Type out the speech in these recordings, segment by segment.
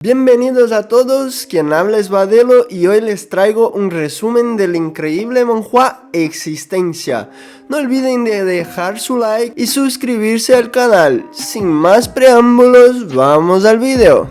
Bienvenidos a todos, quien habla es Badelo y hoy les traigo un resumen del increíble manhwa Existencia. No olviden de dejar su like y suscribirse al canal. Sin más preámbulos, vamos al video.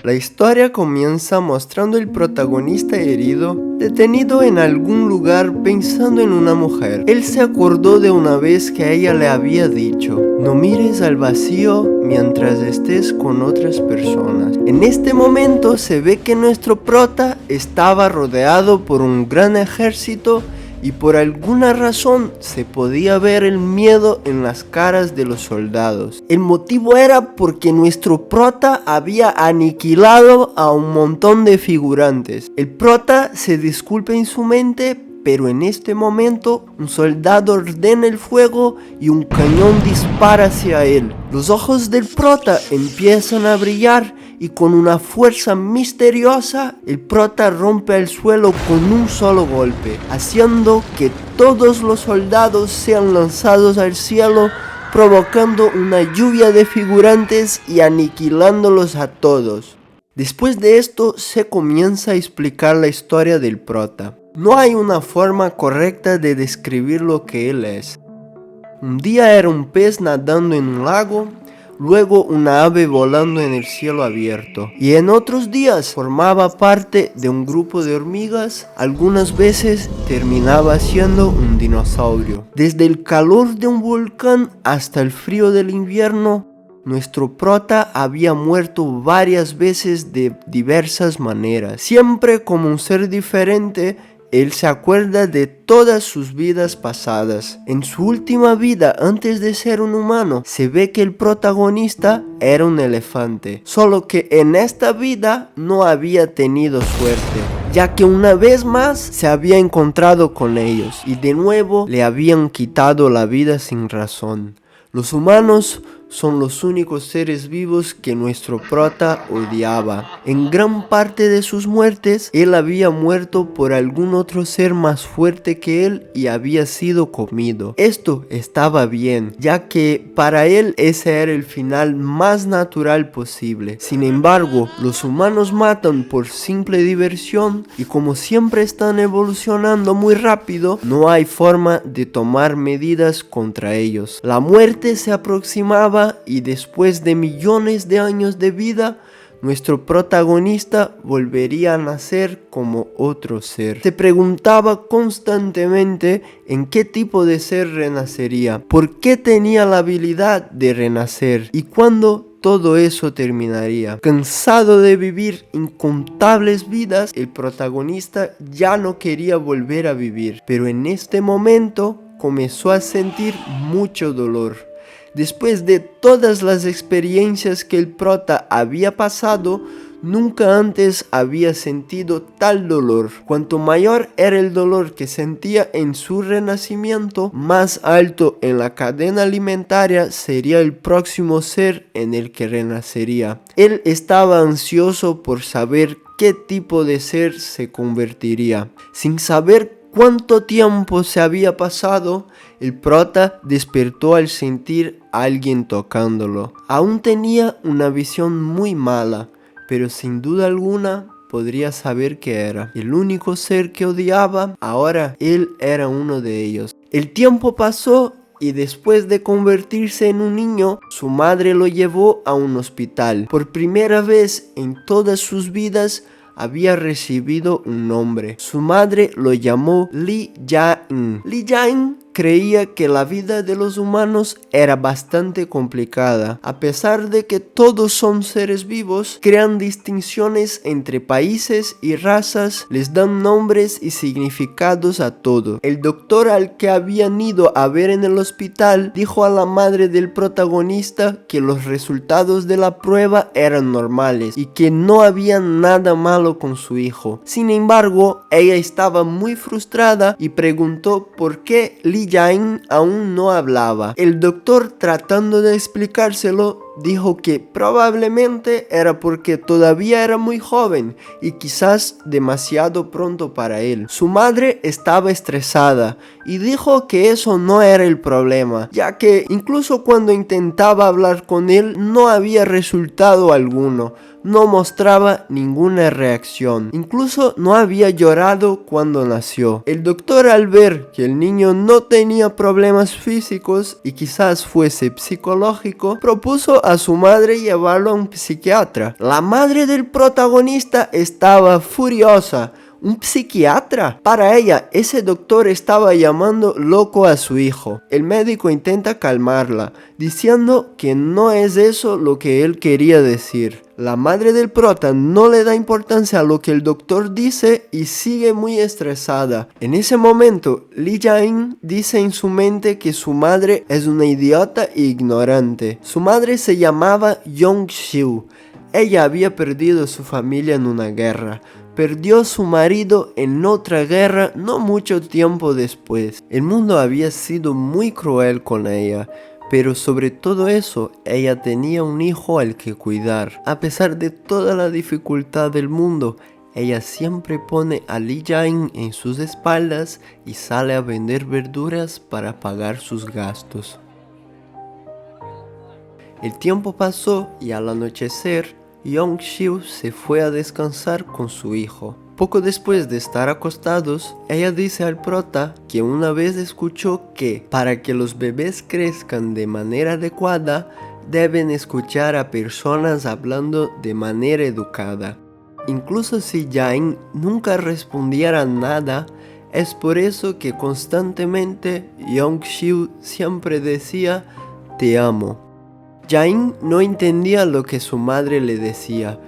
La historia comienza mostrando el protagonista herido, detenido en algún lugar pensando en una mujer. Él se acordó de una vez que ella le había dicho: no mires al vacío mientras estés con otras personas. En este momento se ve que nuestro prota estaba rodeado por un gran ejército y por alguna razón se podía ver el miedo en las caras de los soldados. El motivo era porque nuestro prota había aniquilado a un montón de figurantes. El prota se disculpa en su mente, pero en este momento un soldado ordena el fuego y un cañón dispara hacia él. Los ojos del prota empiezan a brillar y con una fuerza misteriosa el prota rompe el suelo con un solo golpe, haciendo que todos los soldados sean lanzados al cielo, provocando una lluvia de figurantes y aniquilándolos a todos. Después de esto se comienza a explicar la historia del prota. No hay una forma correcta de describir lo que él es. Un día era un pez nadando en un lago, luego una ave volando en el cielo abierto, y en otros días formaba parte de un grupo de hormigas. Algunas veces terminaba siendo un dinosaurio. Desde el calor de un volcán hasta el frío del invierno, nuestro prota había muerto varias veces de diversas maneras. Siempre como un ser diferente, él se acuerda de todas sus vidas pasadas. En su última vida, antes de ser un humano, se ve que el protagonista era un elefante. Solo que en esta vida no había tenido suerte, ya que una vez más se había encontrado con ellos y de nuevo le habían quitado la vida sin razón. Los humanos son los únicos seres vivos que nuestro prota odiaba. En gran parte de sus muertes, él había muerto por algún otro ser más fuerte que él y había sido comido. Esto estaba bien, ya que para él ese era el final más natural posible. Sin embargo, los humanos matan por simple diversión y como siempre están evolucionando muy rápido, no hay forma de tomar medidas contra ellos. La muerte se aproximaba y después de millones de años de vida, nuestro protagonista volvería a nacer como otro ser. Se preguntaba constantemente en qué tipo de ser renacería, por qué tenía la habilidad de renacer y cuándo todo eso terminaría. Cansado de vivir incontables vidas, el protagonista ya no quería volver a vivir, pero en este momento comenzó a sentir mucho dolor. Después de todas las experiencias que el prota había pasado, nunca antes había sentido tal dolor. Cuanto mayor era el dolor que sentía en su renacimiento, más alto en la cadena alimentaria sería el próximo ser en el que renacería. Él estaba ansioso por saber qué tipo de ser se convertiría. Sin saber cuánto tiempo se había pasado, el prota despertó al sentir a alguien tocándolo. Aún tenía una visión muy mala, pero sin duda alguna podría saber qué era. El único ser que odiaba, ahora él era uno de ellos. El tiempo pasó y después de convertirse en un niño, su madre lo llevó a un hospital. Por primera vez en todas sus vidas, había recibido un nombre. Su madre lo llamó Lee Jae-in. Lee Jae-in creía que la vida de los humanos era bastante complicada. A pesar de que todos son seres vivos, crean distinciones entre países y razas, les dan nombres y significados a todo. El doctor al que habían ido a ver en el hospital dijo a la madre del protagonista que los resultados de la prueba eran normales y que no había nada malo con su hijo. Sin embargo, ella estaba muy frustrada y preguntó por qué Lee Jae-in aún no hablaba. El doctor, tratando de explicárselo, dijo que probablemente era porque todavía era muy joven y quizás demasiado pronto para él. Su madre estaba estresada y dijo que eso no era el problema, ya que incluso cuando intentaba hablar con él no había resultado alguno. no mostraba ninguna reacción. Incluso no había llorado cuando nació. El doctor, al ver que el niño no tenía problemas físicos y quizás fuese psicológico, propuso a su madre llevarlo a un psiquiatra. La madre del protagonista estaba furiosa. ¿Un psiquiatra? Para ella, ese doctor estaba llamando loco a su hijo. El médico intenta calmarla, diciendo que no es eso lo que él quería decir. La madre del prota no le da importancia a lo que el doctor dice y sigue muy estresada. En ese momento, Lee Jae-in dice en su mente que su madre es una idiota e ignorante. Su madre se llamaba Yong-siu. Ella había perdido a su familia en una guerra. Perdió a su marido en otra guerra no mucho tiempo después. El mundo había sido muy cruel con ella, pero sobre todo eso, ella tenía un hijo al que cuidar. A pesar de toda la dificultad del mundo, ella siempre pone a Lee Jae-in en sus espaldas y sale a vender verduras para pagar sus gastos. El tiempo pasó y al anochecer, Yong-siu se fue a descansar con su hijo. Poco después de estar acostados, ella dice al prota que una vez escuchó que para que los bebés crezcan de manera adecuada, deben escuchar a personas hablando de manera educada. Incluso si Jae-in nunca respondiera nada, es por eso que constantemente Yong-siu siempre decía "te amo". Jae-in no entendía lo que su madre le decía,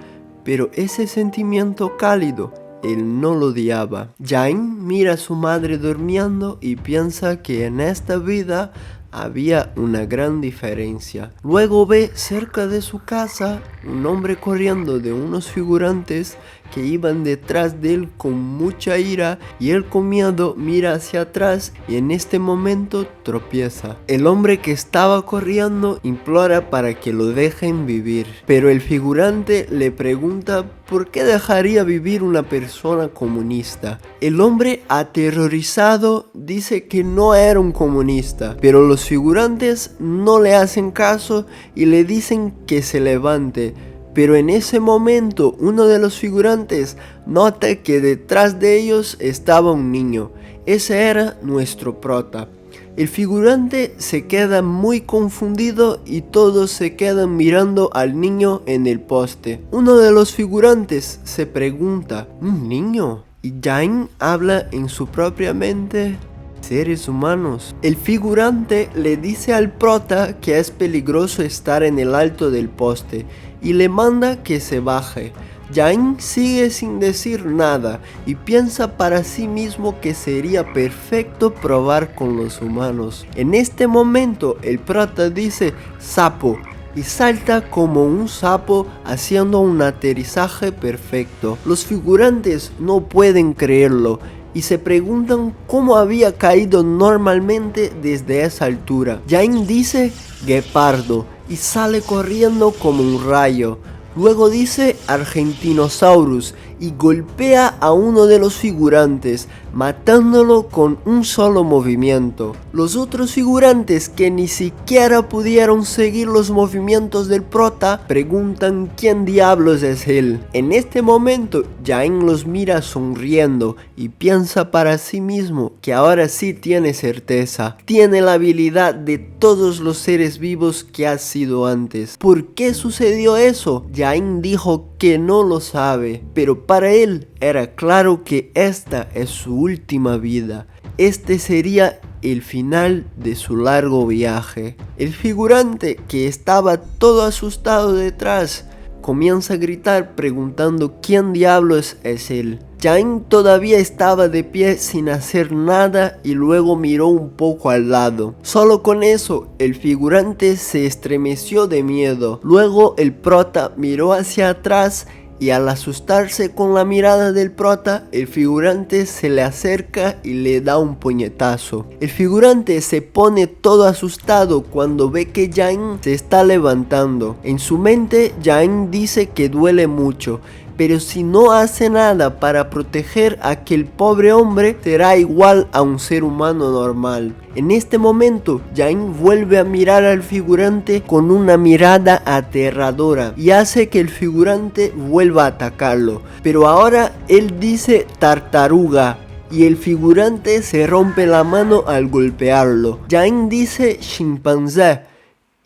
pero ese sentimiento cálido, él no lo odiaba. Jae-in mira a su madre durmiendo y piensa que en esta vida había una gran diferencia. Luego ve cerca de su casa un hombre corriendo de unos figurantes que iban detrás de él con mucha ira, y él con miedo mira hacia atrás y en este momento tropieza. El hombre que estaba corriendo implora para que lo dejen vivir, pero el figurante le pregunta por qué dejaría vivir una persona comunista. El hombre, aterrorizado, dice que no era un comunista, pero los figurantes no le hacen caso y le dicen que se levante. Pero en ese momento uno de los figurantes nota que detrás de ellos estaba un niño. Ese era nuestro prota. El figurante se queda muy confundido y todos se quedan mirando al niño en el poste. Uno de los figurantes se pregunta, ¿un niño? Y Jae-in habla en su propia mente: seres humanos. El figurante le dice al prota que es peligroso estar en el alto del poste y le manda que se baje. Jae-in sigue sin decir nada y piensa para sí mismo que sería perfecto probar con los humanos. En este momento el prota dice "sapo" y salta como un sapo haciendo un aterrizaje perfecto. Los figurantes no pueden creerlo y se preguntan cómo había caído normalmente desde esa altura. Jae-in dice "guepardo" y sale corriendo como un rayo. Luego dice "Argentinosaurus" y golpea a uno de los figurantes, matándolo con un solo movimiento. Los otros figurantes, que ni siquiera pudieron seguir los movimientos del prota, preguntan quién diablos es él. En este momento, Jae-in los mira sonriendo y piensa para sí mismo que ahora sí tiene certeza. Tiene la habilidad de todos los seres vivos que ha sido antes. ¿Por qué sucedió eso? Jae-in dijo que no lo sabe, pero para él era claro que esta es su última vida. Este sería el final de su largo viaje. El figurante, que estaba todo asustado detrás, comienza a gritar preguntando quién diablos es él. Jae-in todavía estaba de pie sin hacer nada y luego miró un poco al lado. Solo con eso el figurante se estremeció de miedo. Luego el prota miró hacia atrás y al asustarse con la mirada del prota, el figurante se le acerca y le da un puñetazo. El figurante se pone todo asustado cuando ve que Jae-in se está levantando. En su mente, Jae-in dice que duele mucho, pero si no hace nada para proteger a aquel pobre hombre, será igual a un ser humano normal. En este momento, Jain vuelve a mirar al figurante con una mirada aterradora y hace que el figurante vuelva a atacarlo, pero ahora él dice tartaruga y el figurante se rompe la mano al golpearlo. Jain dice chimpancé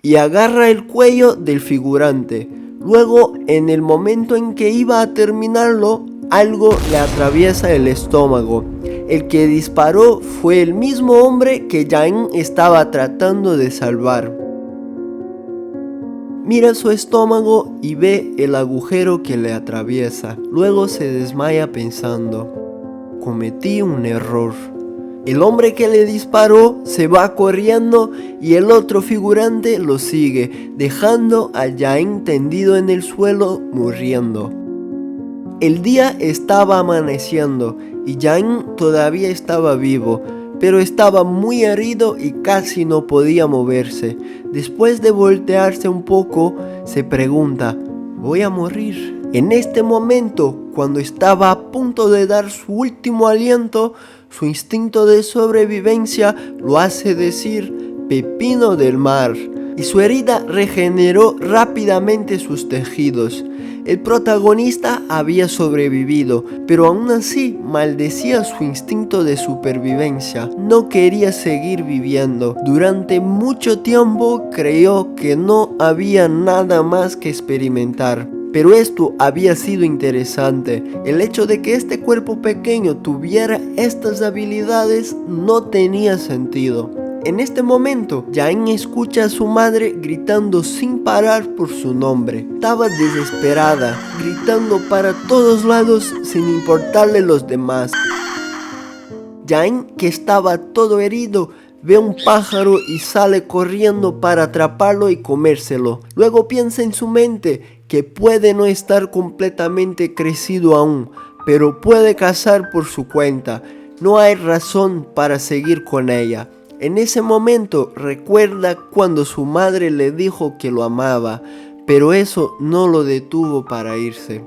y agarra el cuello del figurante. Luego, en el momento en que iba a terminarlo, algo le atraviesa el estómago. El que disparó fue el mismo hombre que Jain estaba tratando de salvar. Mira su estómago y ve el agujero que le atraviesa. Luego se desmaya pensando: cometí un error. El hombre que le disparó se va corriendo y el otro figurante lo sigue, dejando a Jain tendido en el suelo muriendo. El día estaba amaneciendo y Jain todavía estaba vivo, pero estaba muy herido y casi no podía moverse. Después de voltearse un poco, se pregunta: ¿voy a morir? En este momento, cuando estaba a punto de dar su último aliento, su instinto de sobrevivencia lo hace decir pepino del mar, y su herida regeneró rápidamente sus tejidos. El protagonista había sobrevivido, pero aún así maldecía su instinto de supervivencia. No quería seguir viviendo. Durante mucho tiempo creyó que no había nada más que experimentar. Pero esto había sido interesante. El hecho de que este cuerpo pequeño tuviera estas habilidades no tenía sentido. En este momento, Jain escucha a su madre gritando sin parar por su nombre. Estaba desesperada, gritando para todos lados sin importarle los demás. Jain, que estaba todo herido, ve un pájaro y sale corriendo para atraparlo y comérselo. Luego piensa en su mente que puede no estar completamente crecido aún, pero puede cazar por su cuenta. No hay razón para seguir con ella. En ese momento recuerda cuando su madre le dijo que lo amaba, pero eso no lo detuvo para irse.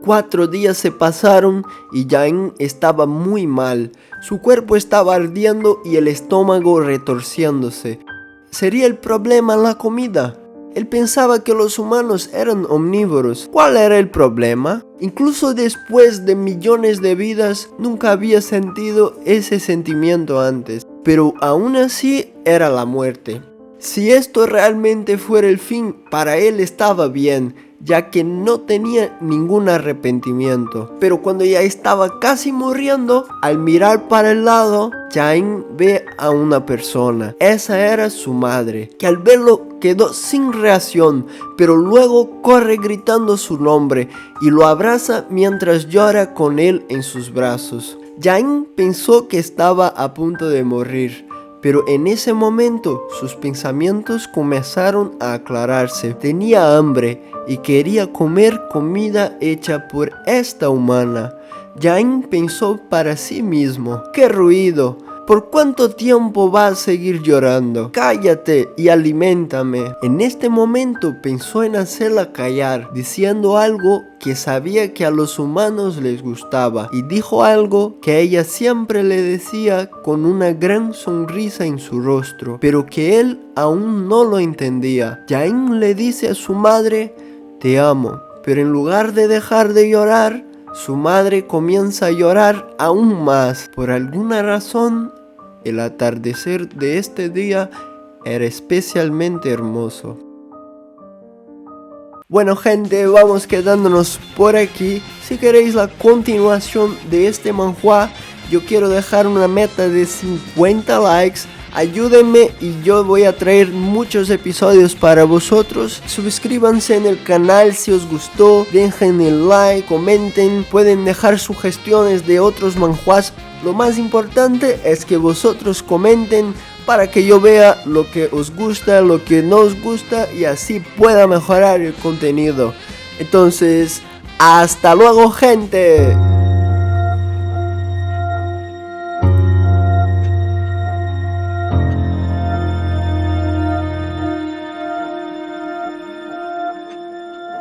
4 días se pasaron y Jain estaba muy mal. Su cuerpo estaba ardiendo y el estómago retorciéndose. ¿Sería el problema la comida? Él pensaba que los humanos eran omnívoros. ¿Cuál era el problema? Incluso después de millones de vidas, nunca había sentido ese sentimiento antes. Pero aún así era la muerte. Si esto realmente fuera el fin, para él estaba bien, ya que no tenía ningún arrepentimiento. Pero cuando ya estaba casi muriendo, al mirar para el lado, Jain ve a una persona. Esa era su madre, que al verlo quedó sin reacción, pero luego corre gritando su nombre y lo abraza mientras llora con él en sus brazos. Jain pensó que estaba a punto de morir, pero en ese momento sus pensamientos comenzaron a aclararse. Tenía hambre y quería comer comida hecha por esta humana. Jain pensó para sí mismo: ¡qué ruido! ¿Por cuánto tiempo vas a seguir llorando? ¡Cállate y aliméntame! En este momento pensó en hacerla callar, diciendo algo que sabía que a los humanos les gustaba, y dijo algo que ella siempre le decía con una gran sonrisa en su rostro, pero que él aún no lo entendía. Jain le dice a su madre: te amo, pero en lugar de dejar de llorar, su madre comienza a llorar aún más. Por alguna razón, el atardecer de este día era especialmente hermoso. Bueno gente, vamos quedándonos por aquí. Si queréis la continuación de este manhwa, yo quiero dejar una meta de 50 likes. Ayúdenme y yo voy a traer muchos episodios para vosotros. Suscríbanse en el canal si os gustó, dejen el like, comenten, pueden dejar sugestiones de otros manhwas. Lo más importante es que vosotros comenten para que yo vea lo que os gusta, lo que no os gusta y así pueda mejorar el contenido. Entonces, ¡hasta luego gente!